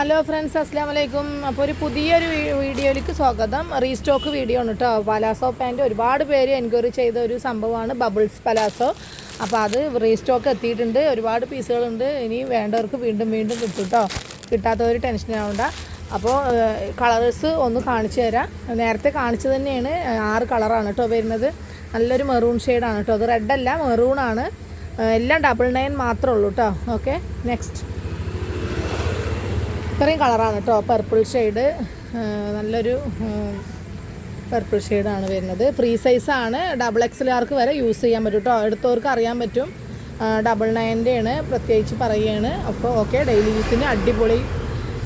Hello friends, അസ്സാം വലൈക്കും. അപ്പോൾ ഒരു പുതിയൊരു വീഡിയോയിലേക്ക് സ്വാഗതം. റീസ്റ്റോക്ക് വീഡിയോ ആണ് കേട്ടോ. പലാസോ പാൻറ്റ് ഒരുപാട് പേര് എൻക്വയറി ചെയ്ത ഒരു സംഭവമാണ് ബബിൾസ് പലാസോ. അപ്പോൾ അത് റീസ്റ്റോക്ക് എത്തിയിട്ടുണ്ട്. ഒരുപാട് പീസുകളുണ്ട്. ഇനി വേണ്ടവർക്ക് വീണ്ടും വീണ്ടും കിട്ടും കേട്ടോ. കിട്ടാത്തവർ ടെൻഷനാവണ്ട. അപ്പോൾ കളേഴ്സ് ഒന്ന് കാണിച്ചു തരാം. നേരത്തെ കാണിച്ചു തന്നെയാണ്. 6 കളറാണ് കേട്ടോ വരുന്നത്. നല്ലൊരു മെറൂൺ ഷെയ്ഡാണ് കേട്ടോ. അത് റെഡല്ല, മെറൂണാണ്. എല്ലാം 99 മാത്രമേ ഉള്ളൂ കേട്ടോ. ഓക്കെ, നെക്സ്റ്റ് ഇത്രയും കളറാണ് കേട്ടോ. പർപ്പിൾ ഷെയ്ഡ്, നല്ലൊരു പർപ്പിൾ ഷെയ്ഡാണ് വരുന്നത്. ഫ്രീ സൈസാണ്. XXL വരെ യൂസ് ചെയ്യാൻ പറ്റും കേട്ടോ. എടുത്തവർക്ക് അറിയാൻ പറ്റും. 99 പ്രത്യേകിച്ച് പറയുകയാണ്. അപ്പോൾ ഓക്കെ, ഡെയിലി യൂസിന് അടിപൊളി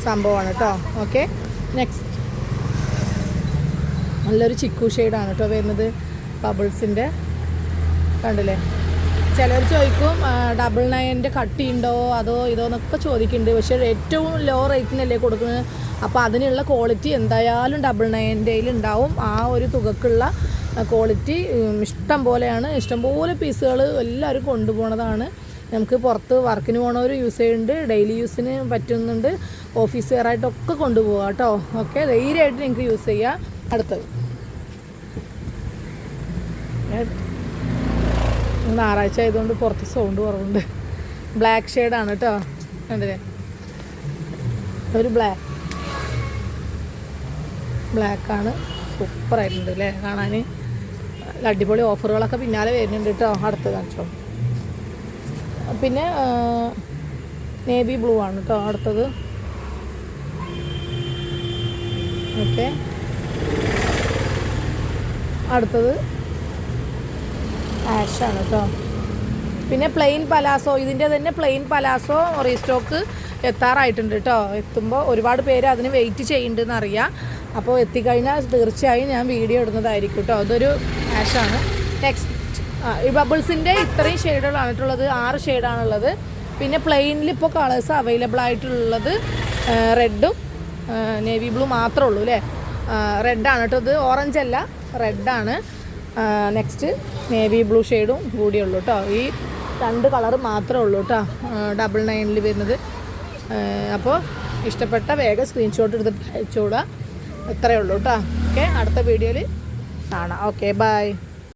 സംഭവമാണ് കേട്ടോ. ഓക്കെ, നെക്സ്റ്റ് നല്ലൊരു ചിക്കു ഷെയ്ഡാണ് കേട്ടോ വരുന്നത്. ബബിൾസിൻ്റെ കണ്ടില്ലേ. ചിലർ ചോദിക്കും 99 കട്ടിയുണ്ടോ അതോ ഇതോ എന്നൊക്കെ ചോദിക്കുന്നുണ്ട്. പക്ഷേ ഏറ്റവും ലോ റേറ്റിനല്ലേ കൊടുക്കുന്നത്. അപ്പോൾ അതിനുള്ള ക്വാളിറ്റി എന്തായാലും 99 ഉണ്ടാവും. ആ ഒരു തുകക്കുള്ള ക്വാളിറ്റി ഇഷ്ടം പോലെയാണ്. ഇഷ്ടംപോലെ പീസുകൾ എല്ലാവരും കൊണ്ടുപോകുന്നതാണ്. നമുക്ക് പുറത്ത് വർക്കിന് പോകണവർ യൂസ് ചെയ്യുന്നുണ്ട്, ഡെയിലി യൂസിന് പറ്റുന്നുണ്ട്, ഓഫീസ് വെയറായിട്ടൊക്കെ കൊണ്ടുപോകാം കേട്ടോ. ഓക്കെ, ധൈര്യമായിട്ട് നിങ്ങൾക്ക് യൂസ് ചെയ്യാം. അടുത്തത് ഞായറാഴ്ച ആയതുകൊണ്ട് പുറത്ത് സൗണ്ട് കുറവുണ്ട്. ബ്ലാക്ക് ഷെയ്ഡാണ് കേട്ടോ. കണ്ടില്ലേ, ഒരു ബ്ലാക്കാണ്. സൂപ്പറായിട്ടുണ്ട് അല്ലേ കാണാൻ. അടിപൊളി ഓഫറുകളൊക്കെ പിന്നാലെ വരുന്നുണ്ട് കേട്ടോ. അടുത്ത് കാണിച്ചോ. പിന്നെ നേവി ബ്ലൂ ആണ് കേട്ടോ അടുത്തത്. ഓക്കെ, അടുത്തത് ആഷാണ് കേട്ടോ. പിന്നെ പ്ലെയിൻ പലാസോ, ഇതിൻ്റെ തന്നെ പ്ലെയിൻ പലാസോ റീസ്റ്റോക്ക് എത്താറായിട്ടുണ്ട് കേട്ടോ. എത്തുമ്പോൾ ഒരുപാട് പേര് അതിന് വെയിറ്റ് ചെയ്യുന്നുണ്ടെന്ന് അറിയാം. അപ്പോൾ എത്തിക്കഴിഞ്ഞാൽ തീർച്ചയായും ഞാൻ വീഡിയോ ഇടുന്നതായിരിക്കും കേട്ടോ. അതൊരു ആഷാണ്. നെക്സ്റ്റ് ഈ ബബിൾസിൻ്റെ ഇത്രയും ഷെയ്ഡുകളാണ് കേട്ടുള്ളത്. 6 ഷെയ്ഡാണുള്ളത്. പിന്നെ പ്ലെയിനിൽ ഇപ്പോൾ കളേഴ്സ് അവൈലബിൾ ആയിട്ടുള്ളത് റെഡും നേവി ബ്ലൂ മാത്രമേ ഉള്ളൂ അല്ലേ. റെഡാണ് കേട്ടോ. ഇത് ഓറഞ്ച് അല്ല, റെഡാണ്. നെക്സ്റ്റ് നേവി ബ്ലൂ ഷെയ്ഡും കൂടിയുള്ളൂ കേട്ടോ. ഈ 2 കളറ് മാത്രമേ ഉള്ളൂ കേട്ടോ 99 വരുന്നത്. അപ്പോൾ ഇഷ്ടപ്പെട്ട വേഗം സ്ക്രീൻഷോട്ട് എടുത്തിട്ട് അയച്ചുകൂടാ. ഇത്രയേ ഉള്ളൂ കേട്ടോ. ഓക്കെ, അടുത്ത വീഡിയോയിൽ കാണാം. Okay, by.